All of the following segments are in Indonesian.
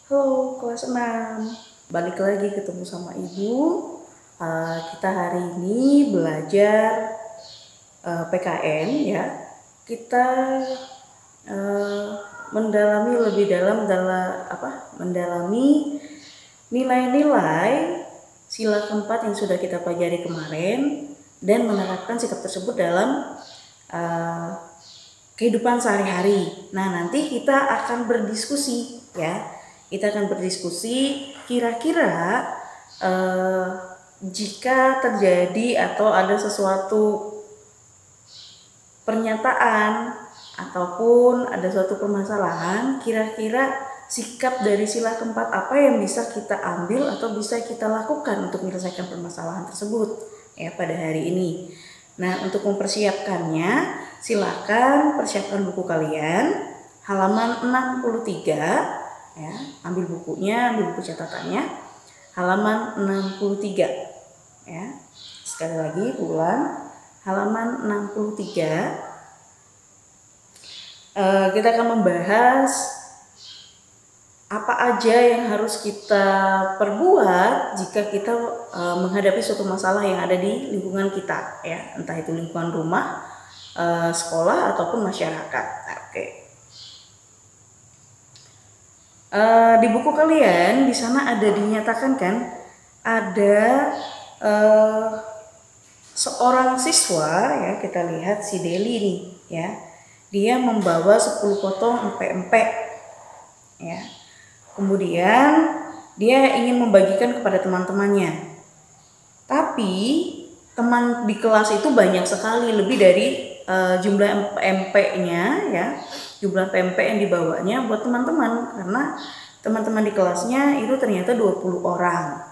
Halo kelas 6, balik lagi ketemu sama Ibu. Kita hari ini belajar PKN ya. Kita mendalami lebih dalam mendalami nilai-nilai sila keempat yang sudah kita pelajari kemarin dan menerapkan sikap tersebut dalam kehidupan sehari-hari. Nah, nanti kita akan berdiskusi ya. Kita akan berdiskusi kira-kira jika terjadi atau ada sesuatu pernyataan ataupun ada suatu permasalahan, kira-kira sikap dari sila keempat apa yang bisa kita ambil atau bisa kita lakukan untuk menyelesaikan permasalahan tersebut ya pada hari ini. Nah, untuk mempersiapkannya, silakan persiapkan buku kalian halaman 63 ya, ambil bukunya, ambil buku catatannya halaman 63 ya. Sekali lagi ulang, halaman 63. Kita akan membahas apa aja yang harus kita perbuat jika kita menghadapi suatu masalah yang ada di lingkungan kita ya, entah itu lingkungan rumah, sekolah ataupun masyarakat. Oke. Di buku kalian di sana ada dinyatakan kan, ada seorang siswa ya, kita lihat si Deli nih ya, dia membawa 10 potong empek-empek ya. Kemudian dia ingin membagikan kepada teman-temannya, tapi teman di kelas itu banyak sekali, lebih dari jumlah empek-empeknya ya, jumlah pempek yang dibawanya buat teman-teman, karena teman-teman di kelasnya itu ternyata 20 orang.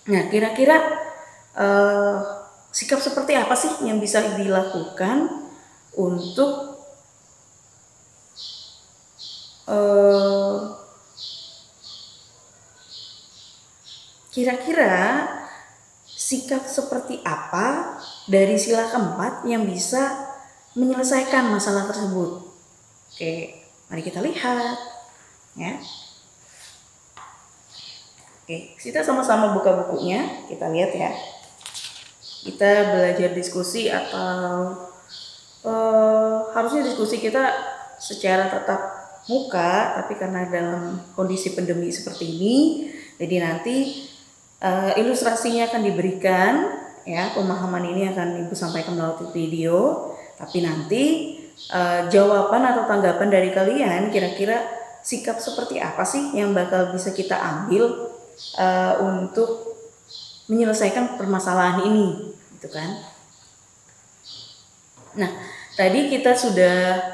Nah, kira-kira sikap seperti apa sih yang bisa dilakukan untuk kira-kira sikap seperti apa dari sila keempat yang bisa menyelesaikan masalah tersebut? Oke, mari kita lihat ya. Oke, kita sama-sama buka bukunya, kita lihat ya. Kita belajar diskusi atau harusnya diskusi kita secara tatap muka, tapi karena dalam kondisi pandemi seperti ini, jadi nanti ilustrasinya akan diberikan ya, pemahaman ini akan Ibu sampaikan melalui video, tapi nanti jawaban atau tanggapan dari kalian kira-kira sikap seperti apa sih yang bakal bisa kita ambil untuk menyelesaikan permasalahan ini gitu kan. Nah, tadi kita sudah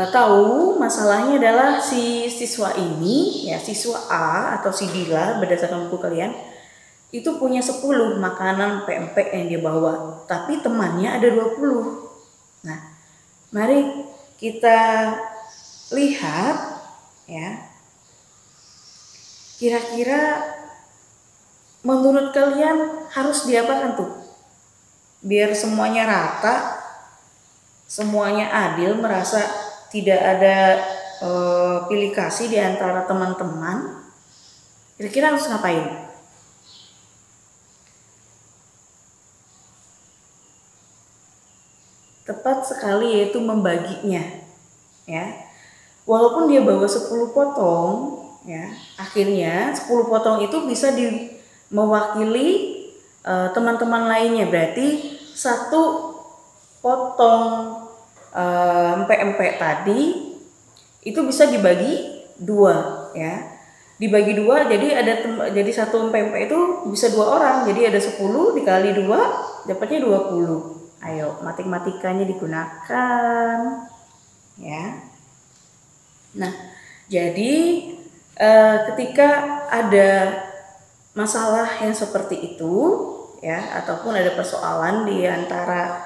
tahu masalahnya adalah si siswa ini ya, siswa A atau si Dila berdasarkan buku kalian itu punya 10 makanan pempek yang dia bawa, tapi temannya ada 20. Nah, mari kita lihat ya, kira-kira menurut kalian harus diapakan tuh biar semuanya rata, semuanya adil, merasa tidak ada pilih kasih di antara teman-teman. Kira-kira harus ngapain? Tepat sekali, yaitu membaginya ya. Walaupun dia bawa 10 potong ya, akhirnya 10 potong itu bisa mewakili teman-teman lainnya. Berarti satu potong empek-empek tadi itu bisa dibagi 2 ya. Dibagi 2, jadi satu empek-empek itu bisa 2 orang. Jadi ada 10 dikali 2 dapatnya 20. Ayo, matematikanya digunakan ya. Nah, jadi ketika ada masalah yang seperti itu ya, ataupun ada persoalan di antara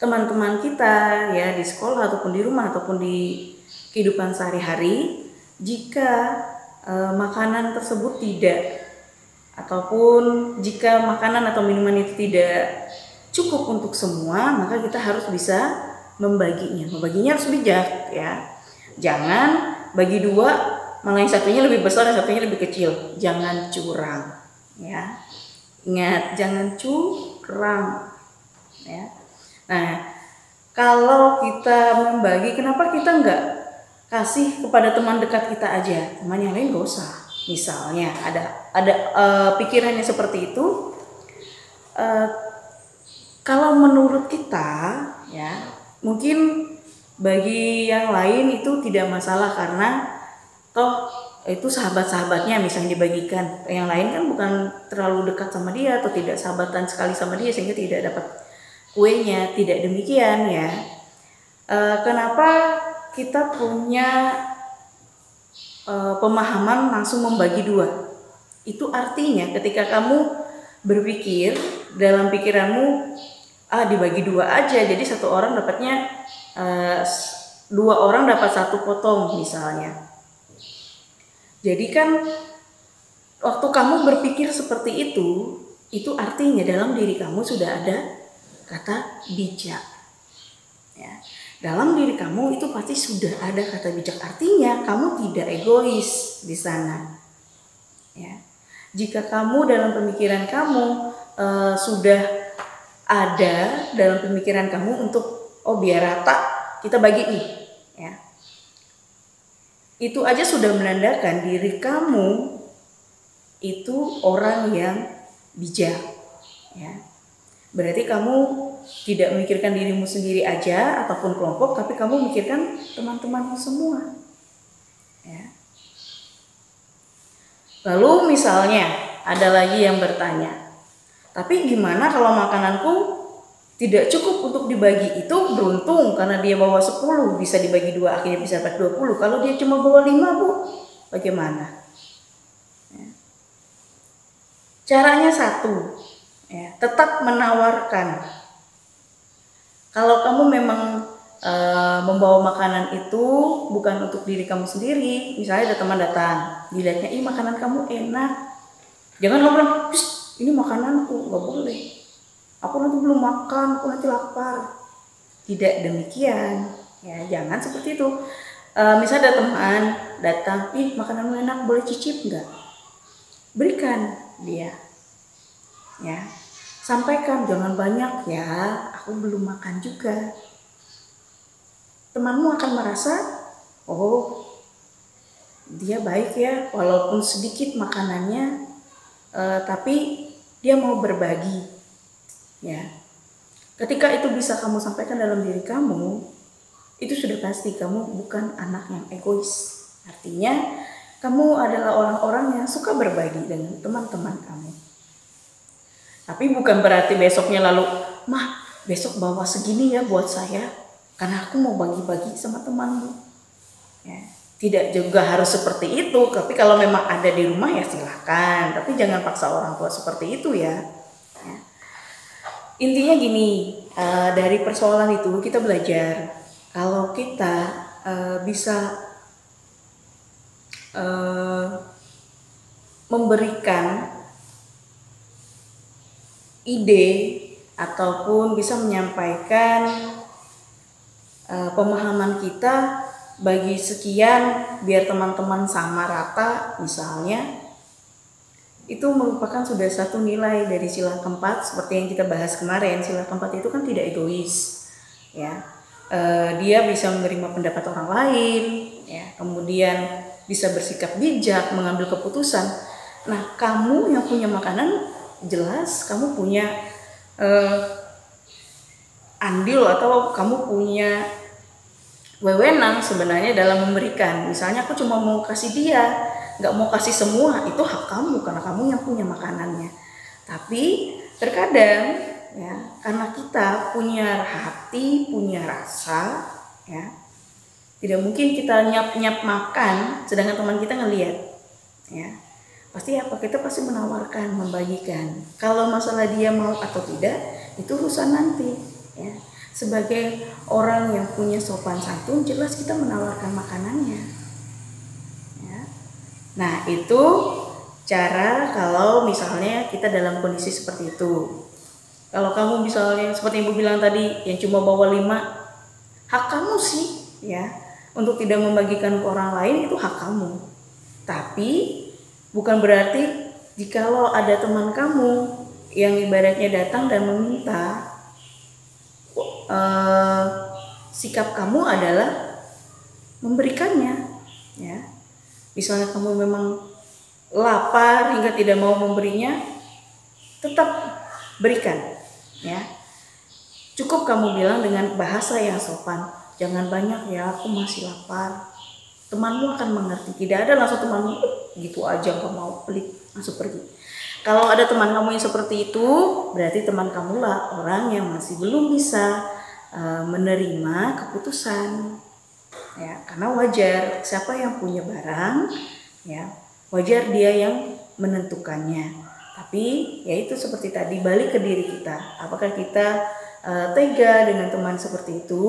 teman-teman kita ya, di sekolah ataupun di rumah ataupun di kehidupan sehari-hari, jika makanan tersebut tidak, ataupun jika makanan atau minuman itu tidak cukup untuk semua, maka kita harus bisa membaginya. Membaginya harus bijak ya. Jangan bagi dua, malah yang satunya lebih besar, yang satunya lebih kecil. Jangan curang, ya. Ingat, jangan curang, ya. Nah, kalau kita membagi, kenapa kita nggak kasih kepada teman dekat kita aja, teman yang lain gak usah. Misalnya ada pikirannya seperti itu. Kalau menurut kita, ya, mungkin bagi yang lain itu tidak masalah karena toh itu sahabat-sahabatnya misalnya dibagikan. Yang lain kan bukan terlalu dekat sama dia atau tidak sahabatan sekali sama dia sehingga tidak dapat kuenya. Tidak demikian, ya. Kenapa kita punya pemahaman langsung membagi dua? Itu artinya ketika kamu berpikir dalam pikiranmu, dibagi dua aja, jadi satu orang dapatnya, dua orang dapat satu potong misalnya. Jadi kan waktu kamu berpikir seperti itu artinya dalam diri kamu sudah ada kata bijak, ya. Dalam diri kamu itu pasti sudah ada kata bijak, artinya kamu tidak egois di sana, ya. Jika kamu dalam pemikiran kamu sudah ada dalam pemikiran kamu untuk biar rata kita bagi nih, ya. Itu aja sudah menandakan diri kamu itu orang yang bijak, ya. Berarti kamu tidak memikirkan dirimu sendiri aja ataupun kelompok, tapi kamu memikirkan teman-temanmu semua, ya. Lalu misalnya ada lagi yang bertanya, tapi gimana kalau makananku tidak cukup untuk dibagi? Itu beruntung karena dia bawa 10 bisa dibagi dua, akhirnya bisa dapat 20. Kalau dia cuma bawa 5, Bu, bagaimana? Ya. Caranya satu, ya, tetap menawarkan. Kalau kamu memang membawa makanan itu bukan untuk diri kamu sendiri, misalnya ada teman datang, dilihatnya, makanan kamu enak, jangan kamu bilang, ini makananku, nggak boleh. Aku nanti belum makan, aku nanti lapar. Tidak demikian, ya, jangan seperti itu. Misalnya ada teman datang, makananmu enak, boleh cicip nggak? Berikan dia, ya. Sampaikan, jangan banyak ya, aku belum makan juga. Temanmu akan merasa, oh dia baik ya, walaupun sedikit makanannya, tapi dia mau berbagi, ya. Ketika itu bisa kamu sampaikan dalam diri kamu, itu sudah pasti kamu bukan anak yang egois. Artinya kamu adalah orang-orang yang suka berbagi dengan teman-teman kamu. Tapi bukan berarti besoknya lalu, mah besok bawa segini ya buat saya, karena aku mau bagi-bagi sama temanmu, ya. Tidak juga harus seperti itu, tapi kalau memang ada di rumah ya silahkan, tapi jangan paksa orang tua seperti itu, ya. Intinya gini, dari persoalan itu kita belajar kalau kita bisa memberikan ide ataupun bisa menyampaikan pemahaman kita bagi sekian biar teman-teman sama rata misalnya, itu merupakan sudah satu nilai dari sila keempat. Seperti yang kita bahas kemarin, sila keempat itu kan tidak egois, ya. Dia bisa menerima pendapat orang lain, ya, kemudian bisa bersikap bijak, mengambil keputusan. Nah, kamu yang punya makanan, jelas kamu punya andil atau kamu punya wewenang sebenarnya dalam memberikan. Misalnya aku cuma mau kasih dia, nggak mau kasih semua, itu hak kamu karena kamu yang punya makanannya. Tapi terkadang, ya, karena kita punya hati, punya rasa, ya, tidak mungkin kita nyap-nyap makan sedangkan teman kita ngelihat, ya. Pasti apa? Kita pasti menawarkan, membagikan. Kalau masalah dia mau atau tidak, itu urusan nanti, ya. Sebagai orang yang punya sopan santun, jelas kita menawarkan makanannya, ya. Nah, itu cara kalau misalnya kita dalam kondisi seperti itu. Kalau kamu misalnya seperti Ibu bilang tadi yang cuma bawa 5, hak kamu sih, ya, untuk tidak membagikan ke orang lain itu hak kamu. Tapi bukan berarti jikalau ada teman kamu yang ibaratnya datang dan meminta, sikap kamu adalah memberikannya, ya. Misalnya kamu memang lapar hingga tidak mau memberinya, tetap berikan, ya. Cukup kamu bilang dengan bahasa yang sopan, jangan banyak ya, aku masih lapar. Temanmu akan mengerti. Tidak ada langsung temanmu gitu aja gak mau, pelit, langsung pergi. Kalau ada teman kamu yang seperti itu, berarti teman kamulah orang yang masih belum bisa menerima keputusan, ya. Karena wajar, siapa yang punya barang, ya wajar dia yang menentukannya. Tapi ya itu seperti tadi, balik ke diri kita. Apakah kita tega dengan teman seperti itu,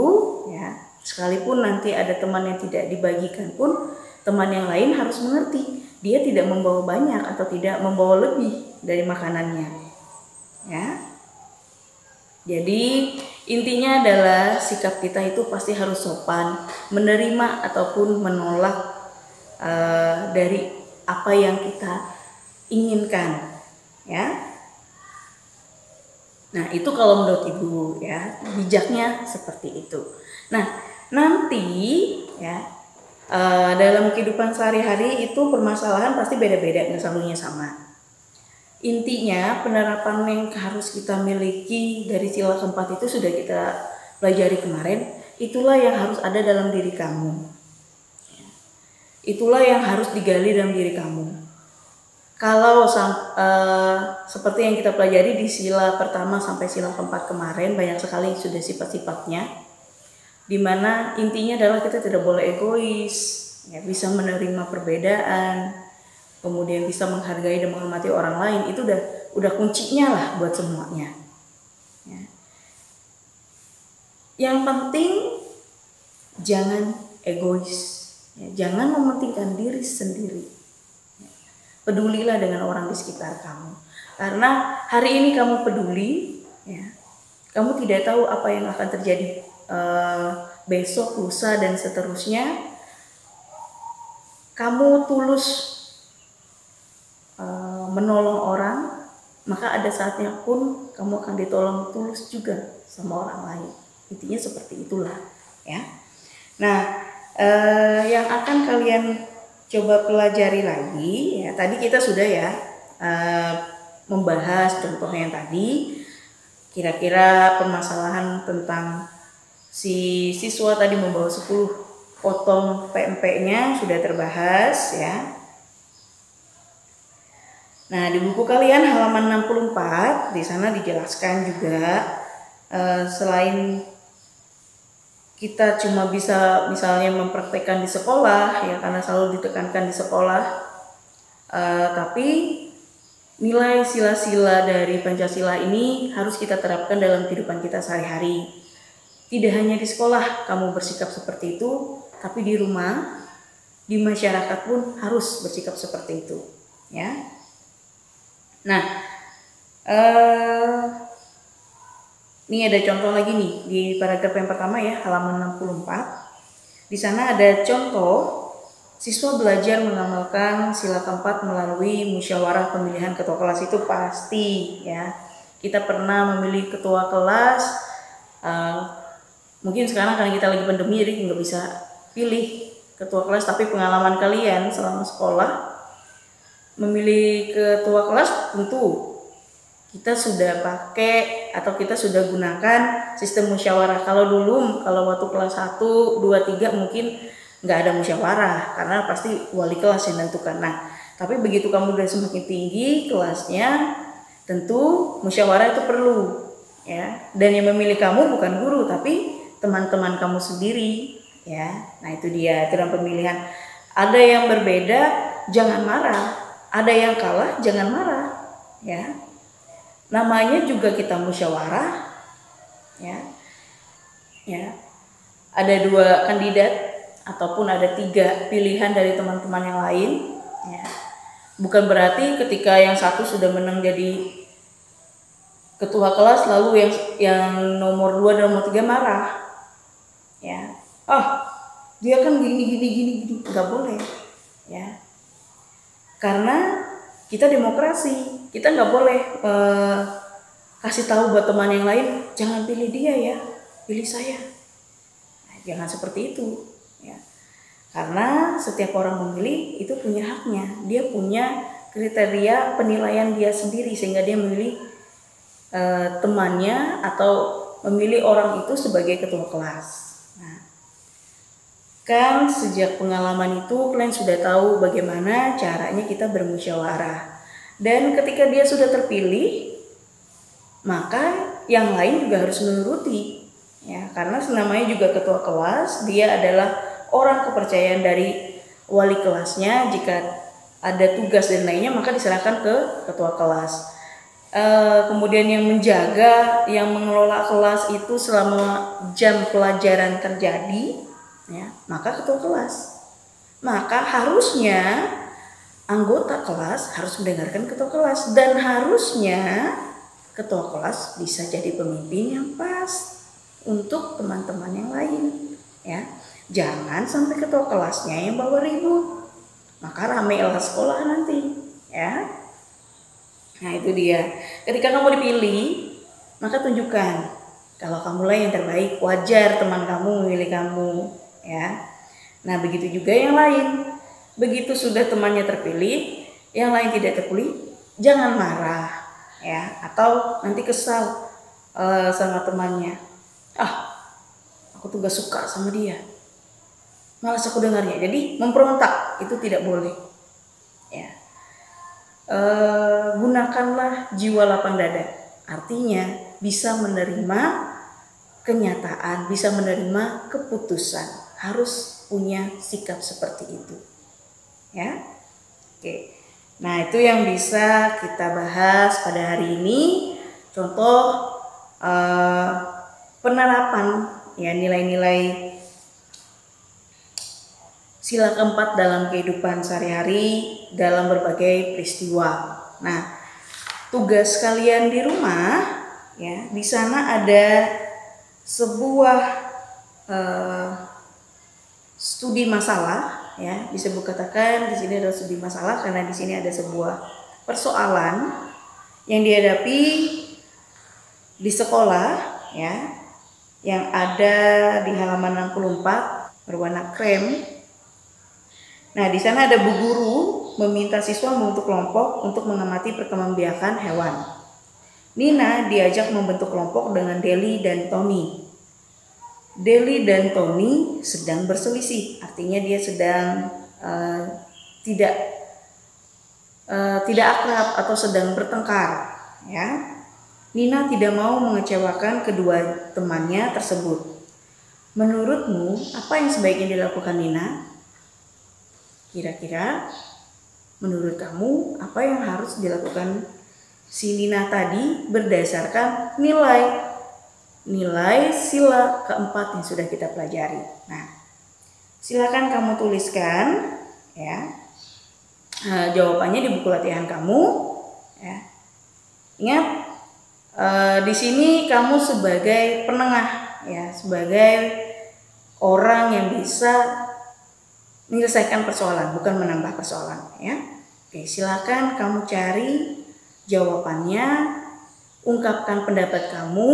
ya. Sekalipun nanti ada teman yang tidak dibagikan pun, teman yang lain harus mengerti dia tidak membawa banyak atau tidak membawa lebih dari makanannya, ya. Jadi intinya adalah sikap kita itu pasti harus sopan, menerima ataupun menolak dari apa yang kita inginkan, ya. Nah itu kalau menurut Ibu, ya, bijaknya seperti itu. Nah nanti, ya, dalam kehidupan sehari-hari itu permasalahan pasti beda-beda, nggak selalunya sama. Intinya penerapan yang harus kita miliki dari sila keempat itu sudah kita pelajari kemarin. Itulah yang harus ada dalam diri kamu. Itulah yang harus digali dalam diri kamu. Kalau seperti yang kita pelajari di sila pertama sampai sila keempat kemarin, banyak sekali sudah sifat-sifatnya. Dimana intinya adalah kita tidak boleh egois, ya, bisa menerima perbedaan, kemudian bisa menghargai dan menghormati orang lain. Itu udah kuncinya lah buat semuanya, ya. Yang penting jangan egois, ya, jangan mementingkan diri sendiri, ya. Pedulilah dengan orang di sekitar kamu, karena hari ini kamu peduli, ya, kamu tidak tahu apa yang akan terjadi besok, lusa, dan seterusnya. Kamu tulus menolong orang, maka ada saatnya pun kamu akan ditolong tulus juga sama orang lain. Intinya seperti itulah, ya. Nah, yang akan kalian coba pelajari lagi, ya, tadi kita sudah, ya, membahas contohnya yang tadi. Kira-kira permasalahan tentang si siswa tadi membawa 10 potong PMP-nya sudah terbahas, ya. Nah, di buku kalian halaman 64 di sana dijelaskan juga, selain kita cuma bisa misalnya mempraktekkan di sekolah, ya, karena selalu ditekankan di sekolah, tapi nilai sila-sila dari Pancasila ini harus kita terapkan dalam kehidupan kita sehari-hari. Tidak hanya di sekolah kamu bersikap seperti itu, tapi di rumah, di masyarakat pun harus bersikap seperti itu, ya. Nah, ini ada contoh lagi nih di paragraf yang pertama, ya, halaman 64. Di sana ada contoh siswa belajar mengamalkan sila keempat melalui musyawarah pemilihan ketua kelas. Itu pasti, ya, kita pernah memilih ketua kelas. Mungkin sekarang karena kita lagi pandemi jadi nggak bisa pilih ketua kelas, tapi pengalaman kalian selama sekolah memilih ketua kelas tentu kita sudah pakai atau kita sudah gunakan sistem musyawarah. Kalau dulu, kalau waktu kelas 1, 2, 3 mungkin nggak ada musyawarah karena pasti wali kelas yang menentukan. Nah, tapi begitu kamu udah semakin tinggi kelasnya, tentu musyawarah itu perlu, ya. Dan yang memilih kamu bukan guru tapi teman-teman kamu sendiri, ya. Nah itu dia, dalam pemilihan ada yang berbeda, jangan marah. Ada yang kalah, jangan marah, ya. Namanya juga kita musyawarah, ya. Ya, ada 2 kandidat ataupun ada 3 pilihan dari teman-teman yang lain, ya. Bukan berarti ketika yang satu sudah menang jadi ketua kelas lalu yang nomor 2 dan nomor 3 marah, ya. Oh, dia kan gini, nggak boleh ya, karena kita demokrasi, kita nggak boleh kasih tahu buat teman yang lain, jangan pilih dia ya, pilih saya. Nah, jangan seperti itu ya, karena setiap orang memilih itu punya haknya, dia punya kriteria penilaian dia sendiri sehingga dia memilih temannya atau memilih orang itu sebagai ketua kelas. Nah, kan sejak pengalaman itu kalian sudah tahu bagaimana caranya kita bermusyawarah. Dan ketika dia sudah terpilih, maka yang lain juga harus menuruti. Ya, karena namanya juga ketua kelas, dia adalah orang kepercayaan dari wali kelasnya. Jika ada tugas dan lainnya maka diserahkan ke ketua kelas. Kemudian yang menjaga, yang mengelola kelas itu selama jam pelajaran terjadi, ya, maka ketua kelas. Maka harusnya anggota kelas harus mendengarkan ketua kelas, dan harusnya ketua kelas bisa jadi pemimpin yang pas untuk teman-teman yang lain, ya. Jangan sampai ketua kelasnya yang bawa ribut, maka rame lah sekolah nanti, ya. Nah itu dia, ketika kamu dipilih, maka tunjukkan kalau kamulah yang terbaik, wajar teman kamu memilih kamu, ya. Nah begitu juga yang lain, begitu sudah temannya terpilih, yang lain tidak terpilih, jangan marah, ya, atau nanti kesal sama temannya. Aku tuh gak suka sama dia, malas aku dengarnya, jadi memberontak, itu tidak boleh, ya. Gunakanlah jiwa lapang dada, artinya bisa menerima kenyataan, bisa menerima keputusan, harus punya sikap seperti itu, ya. Oke, nah itu yang bisa kita bahas pada hari ini, contoh penerapan ya nilai-nilai sila keempat dalam kehidupan sehari-hari dalam berbagai peristiwa. Nah, tugas kalian di rumah, ya, di sana ada sebuah studi masalah, ya, bisa katakan di sini ada studi masalah karena di sini ada sebuah persoalan yang dihadapi di sekolah, ya, yang ada di halaman 64 berwarna krem. Nah, di sana ada Bu Guru meminta siswa membentuk kelompok untuk mengamati perkembangbiakan hewan. Nina diajak membentuk kelompok dengan Deli dan Tony. Deli dan Tony sedang berselisih, artinya dia sedang tidak akrab atau sedang bertengkar, ya. Nina tidak mau mengecewakan kedua temannya tersebut. Menurutmu, apa yang sebaiknya dilakukan Nina? Kira-kira menurut kamu apa yang harus dilakukan si Nina tadi berdasarkan nilai sila keempat yang sudah kita pelajari. Nah, silakan kamu tuliskan, ya, jawabannya di buku latihan kamu, ya. Ingat, di sini kamu sebagai penengah, ya, sebagai orang yang bisa menyelesaikan persoalan, bukan menambah persoalan, ya. Oke, silakan kamu cari jawabannya, ungkapkan pendapat kamu,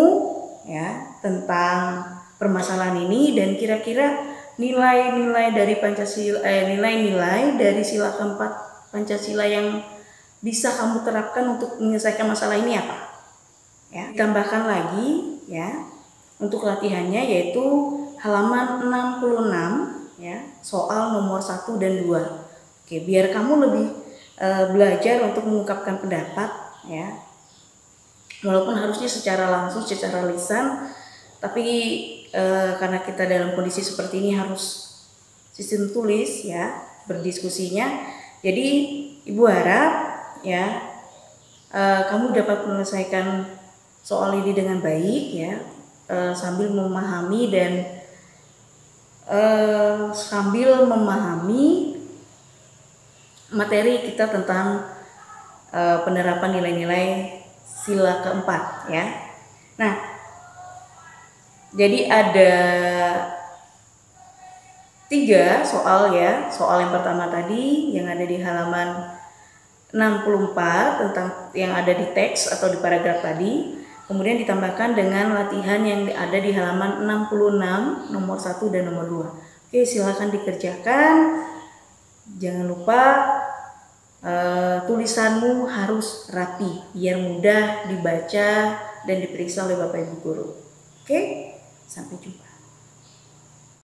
ya, tentang permasalahan ini, dan kira-kira nilai-nilai dari Pancasila, nilai-nilai dari sila keempat Pancasila yang bisa kamu terapkan untuk menyelesaikan masalah ini apa? Ya, tambahkan lagi, ya, untuk latihannya yaitu halaman 66. Ya, soal nomor 1 dan 2. Oke, biar kamu lebih belajar untuk mengungkapkan pendapat, ya. Walaupun harusnya secara langsung, secara lisan, tapi karena kita dalam kondisi seperti ini harus sistem tulis, ya, berdiskusinya. Jadi Ibu harap, ya, kamu dapat menyelesaikan soal ini dengan baik, ya, sambil memahami dan materi kita tentang penerapan nilai-nilai sila keempat, ya. Nah, jadi ada 3 soal ya. Soal yang pertama tadi yang ada di halaman 64 tentang yang ada di teks atau di paragraf tadi. Kemudian ditambahkan dengan latihan yang ada di halaman 66 nomor 1 dan nomor 2. Oke, silakan dikerjakan. Jangan lupa tulisanmu harus rapi biar mudah dibaca dan diperiksa oleh Bapak Ibu guru. Oke, sampai jumpa.